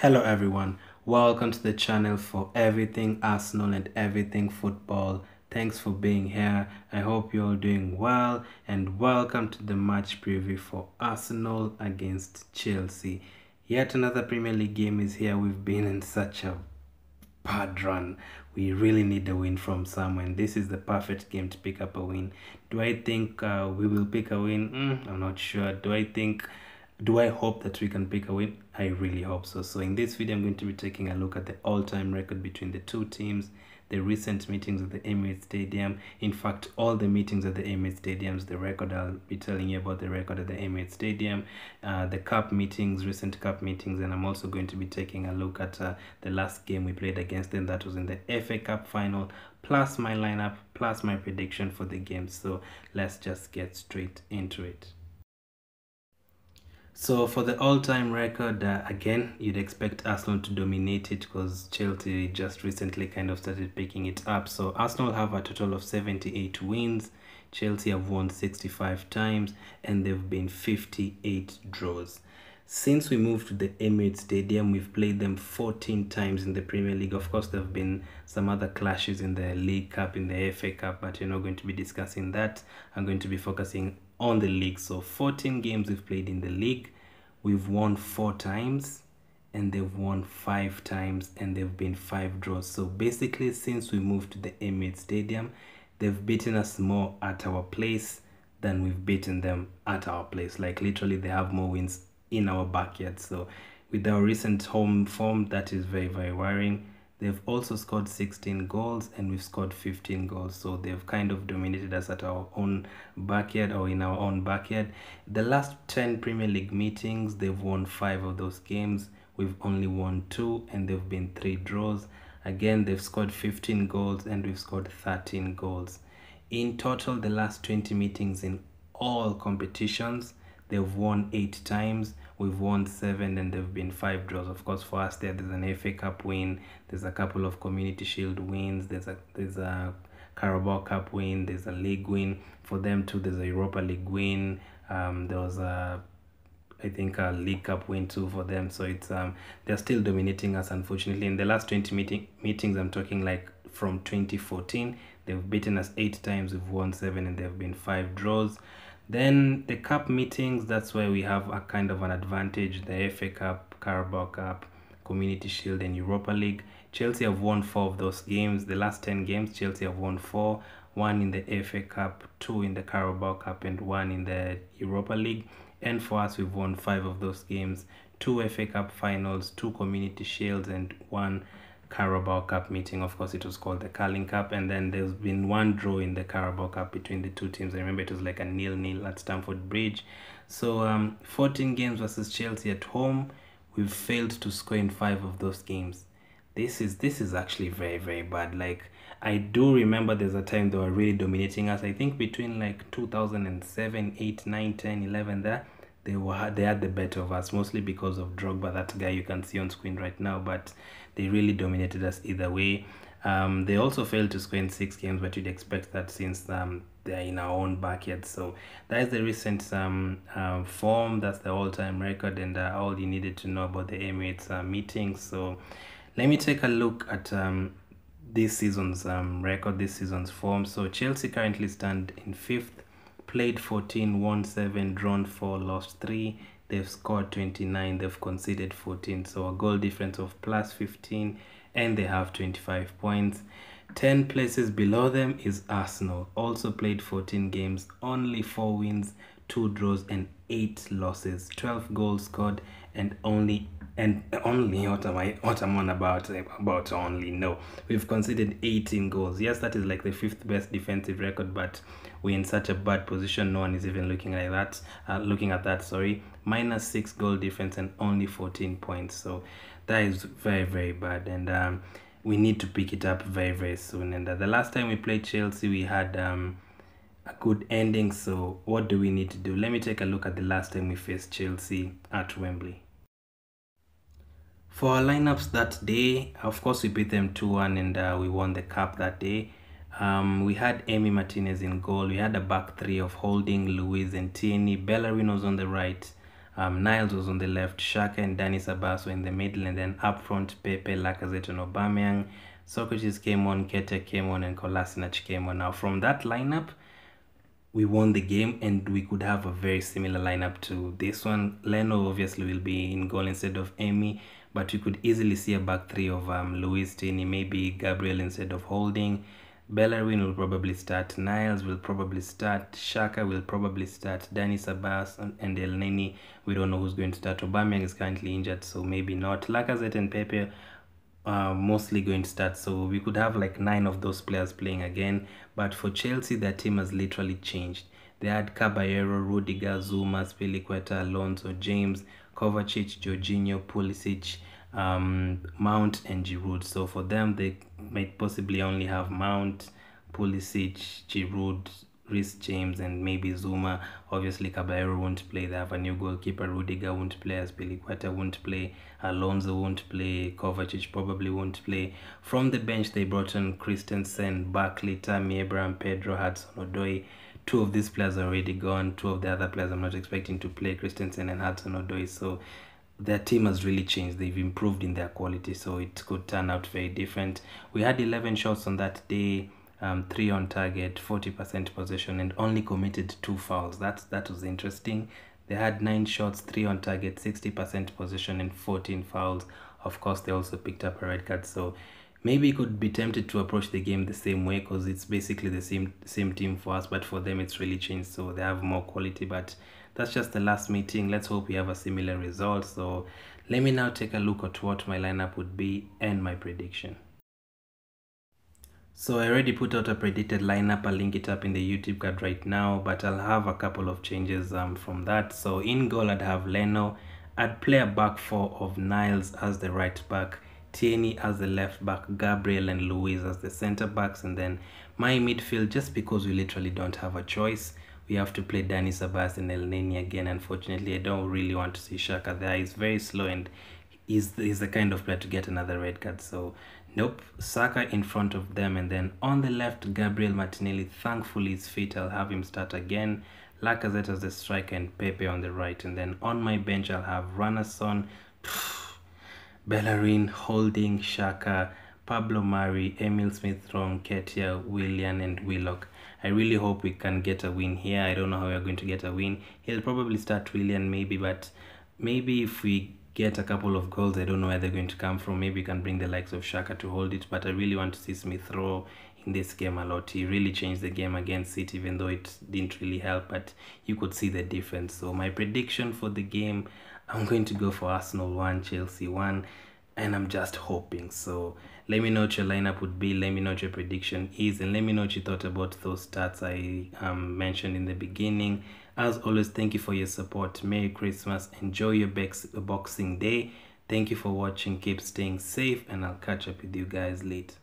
Hello everyone, welcome to the channel for everything Arsenal and everything football. Thanks for being here. I hope you're all doing well and welcome to the match preview for Arsenal against Chelsea. Yet another Premier League game is here. We've been in such a bad run. We really need a win from somewhere, and this is the perfect game to pick up a win. Do I think we will pick a win? I'm not sure. Do I hope that we can pick a win? I really hope so. So in this video, I'm going to be taking a look at the all-time record between the two teams, the recent meetings at the Emirates Stadium. In fact, all the meetings at the Emirates Stadiums, the record, I'll be telling you about the record at the Emirates Stadium, the cup meetings, recent cup meetings, and I'm also going to be taking a look at the last game we played against them. That was in the FA Cup final, plus my lineup, plus my prediction for the game. So let's just get straight into it. So for the all-time record, again, you'd expect Arsenal to dominate it because Chelsea just recently kind of started picking it up. So Arsenal have a total of 78 wins. Chelsea have won 65 times and they've been 58 draws. Since we moved to the Emirates Stadium, we've played them 14 times in the Premier League. Of course, there have been some other clashes in the League Cup, in the FA Cup, but you're not going to be discussing that. I'm going to be focusing on the league. So 14 games we've played in the league. We've won 4 times and they've won 5 times and they've been 5 draws. So basically, since we moved to the Emirates Stadium, they've beaten us more at our place than we've beaten them at our place. Like literally, they have more wins in our backyard. So with our recent home form, that is very, very worrying. They've also scored 16 goals and we've scored 15 goals. So they've kind of dominated us at our own backyard or in our own backyard. The last 10 Premier League meetings, they've won 5 of those games. We've only won 2 and they've been 3 draws. Again, they've scored 15 goals and we've scored 13 goals. In total, the last 20 meetings in all competitions, they've won 8 times. We've won 7 and there've been 5 draws. Of course, for us there's an FA Cup win, there's a couple of Community Shield wins, there's a Carabao Cup win, there's a league win. For them too, there's a Europa League win. There was I think a League Cup win too for them. So it's they're still dominating us, unfortunately. In the last 20 meetings, I'm talking like from 2014, they've beaten us 8 times, we've won 7 and there have been 5 draws. Then the cup meetings, that's where we have a kind of an advantage. The FA Cup, Carabao Cup, Community Shield and Europa League. Chelsea have won 4 of those games. The last 10 games, Chelsea have won 4. 1 in the FA Cup, 2 in the Carabao Cup and 1 in the Europa League. And for us, we've won 5 of those games. 2 FA Cup finals, 2 Community Shields and 1 Carabao Cup meeting. Of course, it was called the Carling Cup, and then there's been 1 draw in the Carabao Cup between the two teams. I remember it was like a 0-0 at Stamford Bridge. So 14 games versus Chelsea at home, we've failed to score in 5 of those games. This is actually very, very bad. Like, I do remember there's a time they were really dominating us. I think between like 2007, 8, 9, 10, 11 there, they had the better of us, mostly because of Drogba, that guy you can see on screen right now, but they really dominated us either way. They also failed to score in 6 games, but you'd expect that since they're in our own backyard. So that is the recent form. That's the all-time record and all you needed to know about the Emirates meetings. So let me take a look at this season's record, this season's form. So Chelsea currently stand in 5th. Played 14, won 7, drawn 4, lost 3. They've scored 29, they've conceded 14. So a goal difference of plus 15 and they have 25 points. 10 places below them is Arsenal. Also played 14 games, only 4 wins, 2 draws and 8 losses. 12 goals scored and only what am on about only? No, we've conceded 18 goals. Yes, that is like the 5th best defensive record, but we're in such a bad position, no one is even looking at that. Sorry, minus 6 goal difference and only 14 points. So that is very, very bad, and we need to pick it up very, very soon. And the last time we played Chelsea, we had a good ending. So what do we need to do? Let me take a look at the last time we faced Chelsea at Wembley. For our lineups that day, of course, we beat them 2-1 and we won the cup that day. We had Emi Martinez in goal. We had a back 3 of Holding, Luiz and Tierney. Bellerin was on the right. Niles was on the left, Xhaka and Dani Ceballos were in the middle, and then up front Pepe, Lacazette and Aubameyang. Socrates came on, Keita came on, and Kolasinac came on. Now from that lineup, we won the game, and we could have a very similar lineup to this one. Leno obviously will be in goal instead of Emi, but you could easily see a back three of Luiz, Tierney, maybe Gabriel instead of Holding. Bellerin will probably start, Niles will probably start, Xhaka will probably start, Dani Ceballos and El Neni, we don't know who's going to start. Aubameyang is currently injured, so maybe not. Lacazette and Pepe mostly going to start, so we could have like 9 of those players playing again. But for Chelsea, their team has literally changed. They had Caballero, Rudiger, Zuma, Spilicueta, Alonso, James, Kovacic, Jorginho, Pulisic, Mount and Giroud. So for them, they might possibly only have Mount, Pulisic, Giroud, Reece James, and maybe Zuma. Obviously Caballero won't play. They have a new goalkeeper. Rudiger won't play, Spilicueta won't play, Alonso won't play, Kovacic probably won't play. From the bench, they brought in Christensen, Barkley, Tammy Abraham, Pedro, Hudson-Odoi. 2 of these players are already gone. 2 of the other players I'm not expecting to play, Christensen and Hudson-Odoi. So their team has really changed. They've improved in their quality, so it could turn out very different. We had 11 shots on that day, 3 on target, 40% possession, and only committed 2 fouls. That was interesting. They had 9 shots, 3 on target, 60% possession, and 14 fouls. Of course, they also picked up a red card, so maybe you could be tempted to approach the game the same way, because it's basically the same team for us, but for them it's really changed, so they have more quality. But that's just the last meeting. Let's hope we have a similar result. So let me now take a look at what my lineup would be and my prediction. So I already put out a predicted lineup. I'll link it up in the YouTube card right now, but I'll have a couple of changes from that. So in goal, I'd have Leno. I'd play a back 4 of Niles as the right back, Tierney as the left back, Gabriel and Luiz as the center backs, and then my midfield, just because we literally don't have a choice, we have to play Dani Ceballos and El Neni again. Unfortunately, I don't really want to see Xhaka there. He's very slow, and he's the kind of player to get another red card. So nope, Saka in front of them, and then on the left, Gabriel Martinelli. Thankfully is fit. I'll have him start again. Lacazette as the striker and Pepe on the right, and then on my bench I'll have Ranasson, Bellerin, Holding, Xhaka, Pablo Mari, Emil Smith-Rowe, Ketia, Willian and Willock. I really hope we can get a win here. I don't know how we're going to get a win. He'll probably start Willian maybe, but maybe if we get a couple of goals, I don't know where they're going to come from. Maybe we can bring the likes of Xhaka to hold it, but I really want to see Smith-Rowe in this game a lot. He really changed the game against City, even though it didn't really help, but you could see the difference. So my prediction for the game, I'm going to go for Arsenal 1, Chelsea 1, and I'm just hoping. So let me know what your lineup would be. Let me know what your prediction is, and let me know what you thought about those stats I mentioned in the beginning. As always, thank you for your support. Merry Christmas. Enjoy your Boxing Day. Thank you for watching. Keep staying safe, and I'll catch up with you guys later.